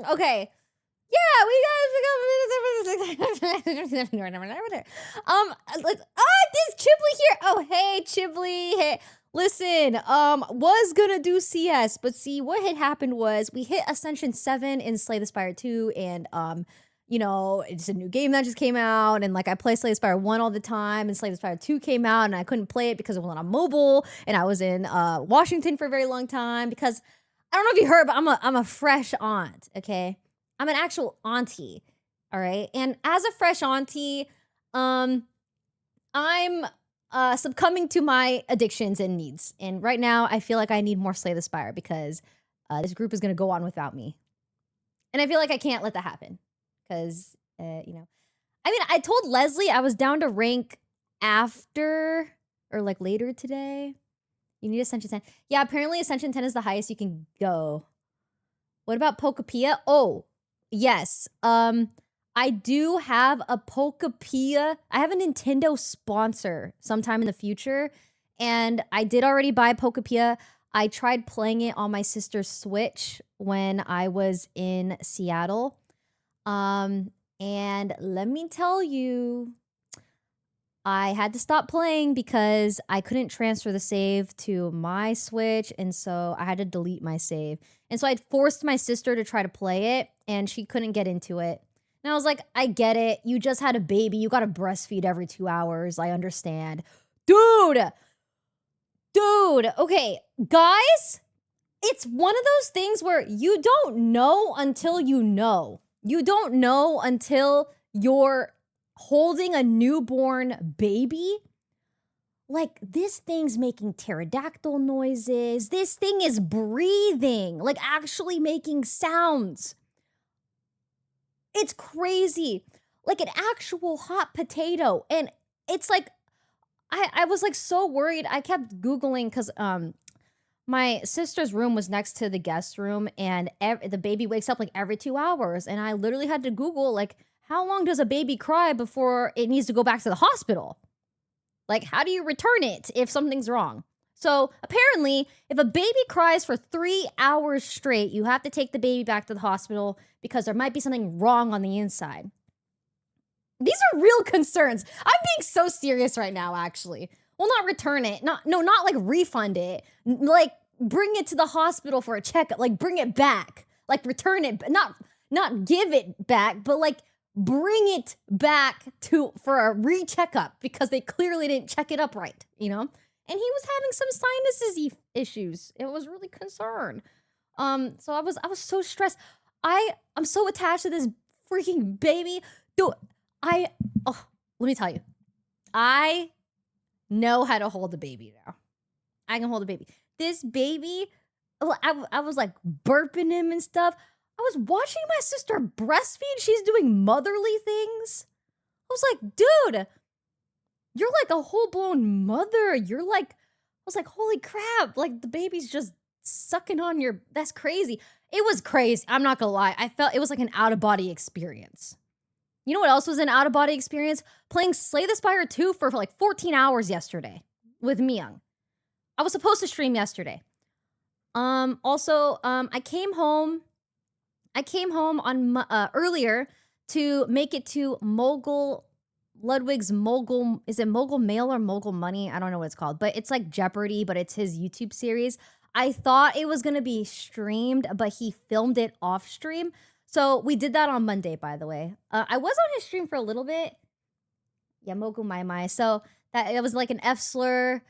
Okay. Yeah, we this Chiblee here. Oh, hey, Chiblee. Hey. Listen, was gonna do CS, but see what had happened was we hit Ascension 7 in Slay the Spire 2, and you know, it's a new game that just came out, and like I play Slay the Spire 1 all the time, and Slay the Spire 2 came out, and I couldn't play it because it wasn't on mobile, and I was in Washington for a very long time because I don't know if you heard, but I'm a fresh aunt, okay? I'm an actual auntie, all right? And as a fresh auntie, I'm succumbing to my addictions and needs. And right now, I feel like I need more Slay the Spire because this group is going to go on without me. And I feel like I can't let that happen because, you know. I mean, I told Leslie I was down to rank after or like later today. You need Ascension 10. Yeah, apparently Ascension 10 is the highest you can go. What about Pokepia? Oh, yes. I do have a Pokepia. I have a Nintendo sponsor sometime in the future, and I did already buy Pokepia. I tried playing it on my sister's Switch when I was in Seattle. And let me tell you, I had to stop playing because I couldn't transfer the save to my Switch, and so I had to delete my save. And so I forced my sister to try to play it, and she couldn't get into it. And I was like, I get it. You just had a baby. You got to breastfeed every 2 hours. I understand. Dude. Okay, guys, it's one of those things where you don't know until you know. You don't know until you're holding a newborn baby. Like, this thing's making pterodactyl noises. This thing is breathing, like actually making sounds. It's crazy. Like an actual hot potato. And it's like, I was like so worried. I kept Googling because my sister's room was next to the guest room, and the baby wakes up like every 2 hours. And I literally had to Google, like, how long does a baby cry before it needs to go back to the hospital? Like, how do you return it if something's wrong? So apparently, if a baby cries for 3 hours straight, you have to take the baby back to the hospital because there might be something wrong on the inside. These are real concerns. I'm being so serious right now, actually. Well, not return it. Not like refund it. Like, bring it to the hospital for a checkup. Like, bring it back. Like, return it. Not give it back, but like, bring it back for a re-checkup because they clearly didn't check it up right, you know? And he was having some sinus issues. It was really concerned. So I was so stressed. I'm so attached to this freaking baby. Dude, let me tell you. I know how to hold a baby now. I can hold a baby. This baby, I was like burping him and stuff. I was watching my sister breastfeed. She's doing motherly things. I was like, dude, you're like a whole-blown mother. You're like, I was like, holy crap. Like, the baby's just sucking on that's crazy. It was crazy. I'm not gonna lie. I felt it was like an out-of-body experience. You know what else was an out-of-body experience? Playing Slay the Spire 2 for like 14 hours yesterday with Myung. I was supposed to stream yesterday. Also, I came home on earlier to make it to Ludwig's Mogul. Is it Mogul Mail or Mogul Money? I don't know what it's called, but it's like Jeopardy, but it's his YouTube series. I thought it was going to be streamed, but he filmed it off stream. So we did that on Monday, by the way. I was on his stream for a little bit. Yeah, Mogul My. So it was like an F slur,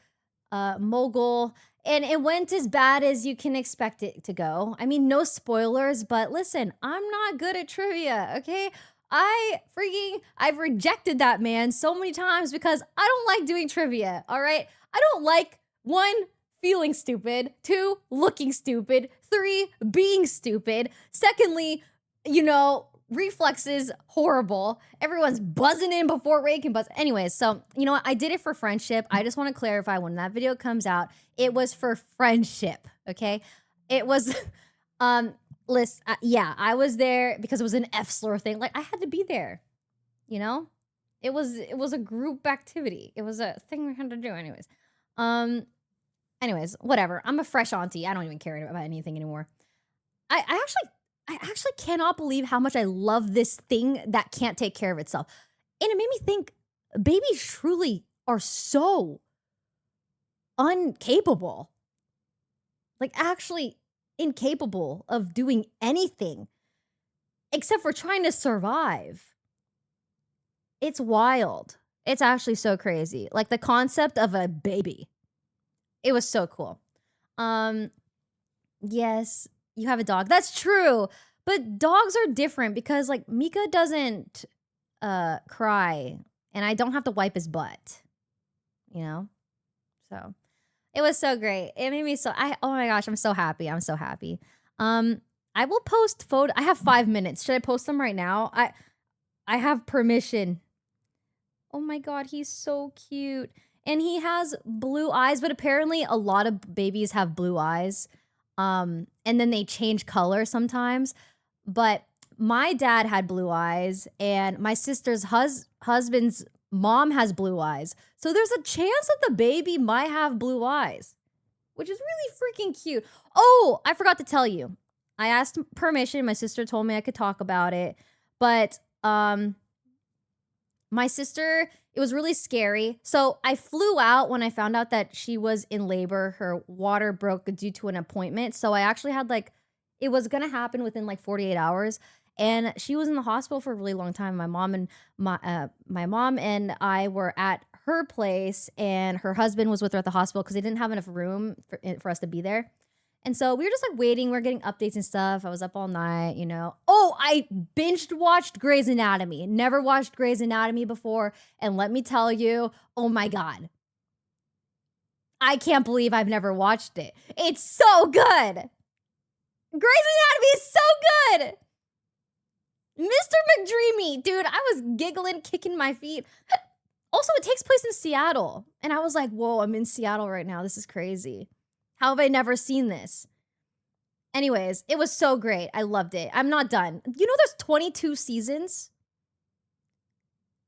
Mogul. And it went as bad as you can expect it to go. I mean, no spoilers, but listen, I'm not good at trivia, okay? I've rejected that man so many times because I don't like doing trivia, all right? I don't like, 1, feeling stupid, 2, looking stupid, 3, being stupid. Secondly, you know, reflexes horrible. Everyone's buzzing in before Ray can buzz. Anyways, so you know what? I did it for friendship. I just want to clarify when that video comes out, it was for friendship. Okay, it was. Listen, yeah, I was there because it was an F slur thing. Like, I had to be there. You know, it was a group activity. It was a thing we had to do. Anyways, whatever. I'm a fresh auntie. I don't even care about anything anymore. I actually I actually cannot believe how much I love this thing that can't take care of itself. And it made me think babies truly are so uncapable, like actually incapable of doing anything except for trying to survive. It's wild. It's actually so crazy. Like the concept of a baby. It was so cool. Yes, you have a dog. That's true. But dogs are different because like Mika doesn't cry and I don't have to wipe his butt, you know? So it was so great. It made me oh my gosh, I'm so happy. I'm so happy. I will post photo. I have 5 minutes. Should I post them right now? I have permission. Oh my god, he's so cute. And he has blue eyes, but apparently a lot of babies have blue eyes. And then they change color sometimes. But my dad had blue eyes, and my sister's husband's mom has blue eyes. So there's a chance that the baby might have blue eyes, which is really freaking cute. Oh, I forgot to tell you. I asked permission. My sister told me I could talk about it. But my sister, it was really scary. So I flew out when I found out that she was in labor. Her water broke due to an appointment. So I actually had it was going to happen within 48 hours. And she was in the hospital for a really long time. My mom and I were at her place, and her husband was with her at the hospital because they didn't have enough room for us to be there. And so we were just waiting. We were getting updates and stuff. I was up all night, you know. Oh, I binged watched Grey's Anatomy. Never watched Grey's Anatomy before. And let me tell you, oh my God. I can't believe I've never watched it. It's so good. Grey's Anatomy is so good. Mr. McDreamy, dude, I was giggling, kicking my feet. Also, it takes place in Seattle. And I was like, whoa, I'm in Seattle right now. This is crazy. How have I never seen this? Anyways, it was so great. I loved it. I'm not done. You know there's 22 seasons?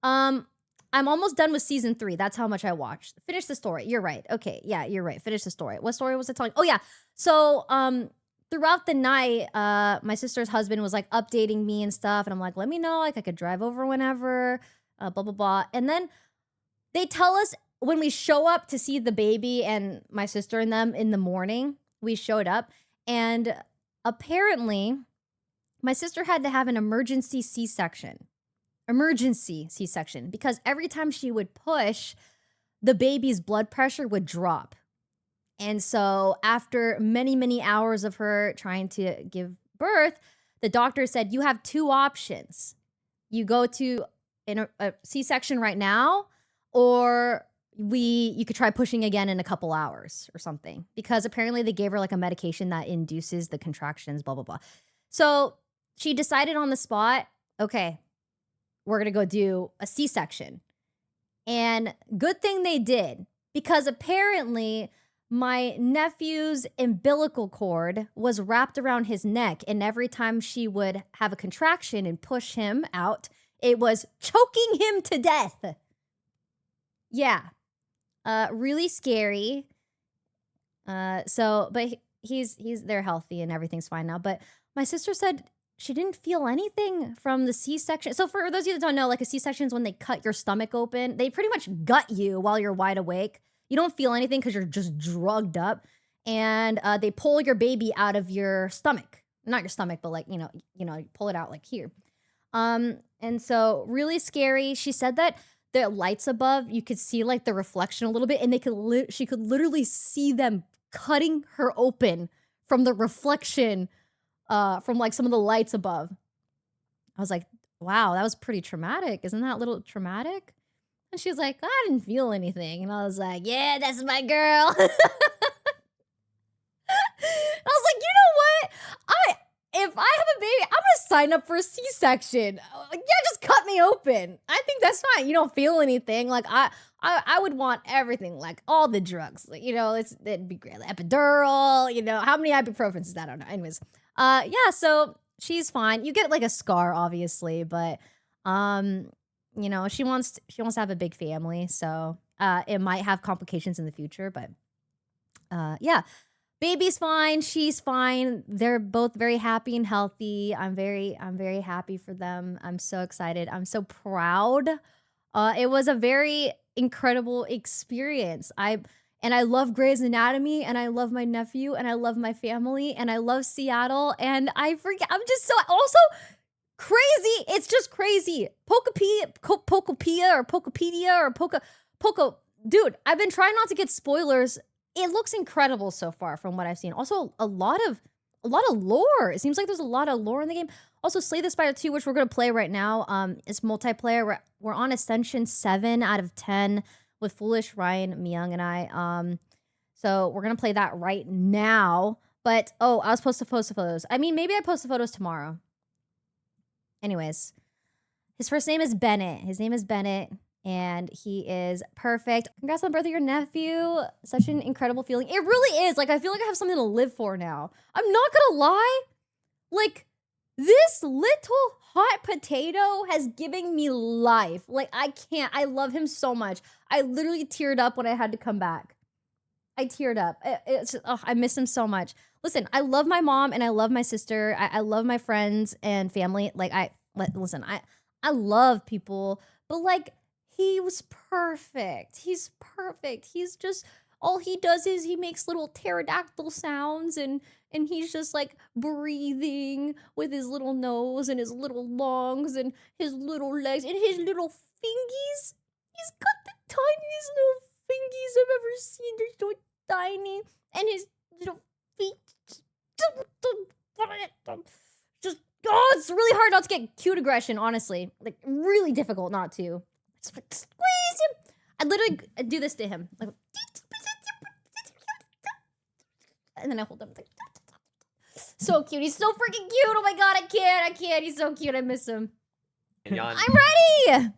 I'm almost done with season 3. That's how much I watched. Finish the story. You're right. Okay, yeah, you're right. Finish the story. What story was I telling? Oh yeah. So, throughout the night, my sister's husband was updating me and stuff, and I'm like, let me know, I could drive over whenever, blah, blah, blah. And then they tell us when we show up to see the baby and my sister and them in the morning, we showed up, and apparently my sister had to have an emergency C-section. Because every time she would push, the baby's blood pressure would drop. And so after many, many hours of her trying to give birth, the doctor said, you have 2 options. You go to a C-section right now, or you could try pushing again in a couple hours or something, because apparently they gave her a medication that induces the contractions, blah, blah, blah. So she decided on the spot, okay, we're going to go do a C-section. And good thing they did, because apparently my nephew's umbilical cord was wrapped around his neck. And every time she would have a contraction and push him out, it was choking him to death. Yeah. Really scary. But they're healthy and everything's fine now. But my sister said she didn't feel anything from the C-section. So for those of you that don't know, a C-section is when they cut your stomach open. They pretty much gut you while you're wide awake. You don't feel anything because you're just drugged up. And they pull your baby out of your stomach. Not your stomach, but you pull it out here. And so really scary. She said that the lights above, you could see the reflection a little bit, and she could literally see them cutting her open from the reflection from some of the lights above. I was like, wow, that was pretty traumatic. Isn't that a little traumatic? And she was like, I didn't feel anything. And I was like, yeah, that's my girl. I was like, you know what? If I have a baby, I'm gonna sign up for a C-section. Yeah, just cut me open. I think that's fine. You don't feel anything. I would want everything, all the drugs. It'd be great. Epidural, how many ibuprofens is that? I don't know. Anyways, yeah, so she's fine. You get a scar, obviously, but she wants to have a big family, so it might have complications in the future, but yeah. Baby's fine. She's fine. They're both very happy and healthy. I'm very happy for them. I'm so excited. I'm so proud. It was a very incredible experience. I love Grey's Anatomy, and I love my nephew, and I love my family, and I love Seattle, and I'm just so also crazy. It's just crazy. Pokepedia or Poco. Dude, I've been trying not to get spoilers. It looks incredible so far from what I've seen. Also, a lot of lore. It seems like there's a lot of lore in the game. Also, Slay the Spire 2, which we're gonna play right now. It's multiplayer. We're on Ascension 7 out of 10 with Foolish, Ryan, Myung, and I. So we're gonna play that right now. But oh, I was supposed to post the photos. I mean, maybe I post the photos tomorrow. Anyways, his first name is Bennett. His name is Bennett. And he is perfect. Congrats on the birth of your nephew. Such an incredible feeling. It really is. Like, I feel like I have something to live for now. I'm not gonna lie. Like, this little hot potato has given me life. Like, I can't. I love him so much. I literally teared up when I had to come back. I teared up. I miss him so much. Listen, I love my mom and I love my sister. I love my friends and family. Like, listen, I love people, but like, he was perfect. He's perfect. He's just, all he does is he makes little pterodactyl sounds and he's just like breathing with his little nose and his little lungs and his little legs and his little fingies. He's got the tiniest little fingies I've ever seen. They're so tiny. And his little feet. Just, oh, it's really hard not to get cute aggression, honestly. Like, really difficult not to. Squeeze him. I literally do this to him. Like, and then I hold him. Like, so cute. He's so freaking cute. Oh my god, I can't. He's so cute. I miss him. I'm ready.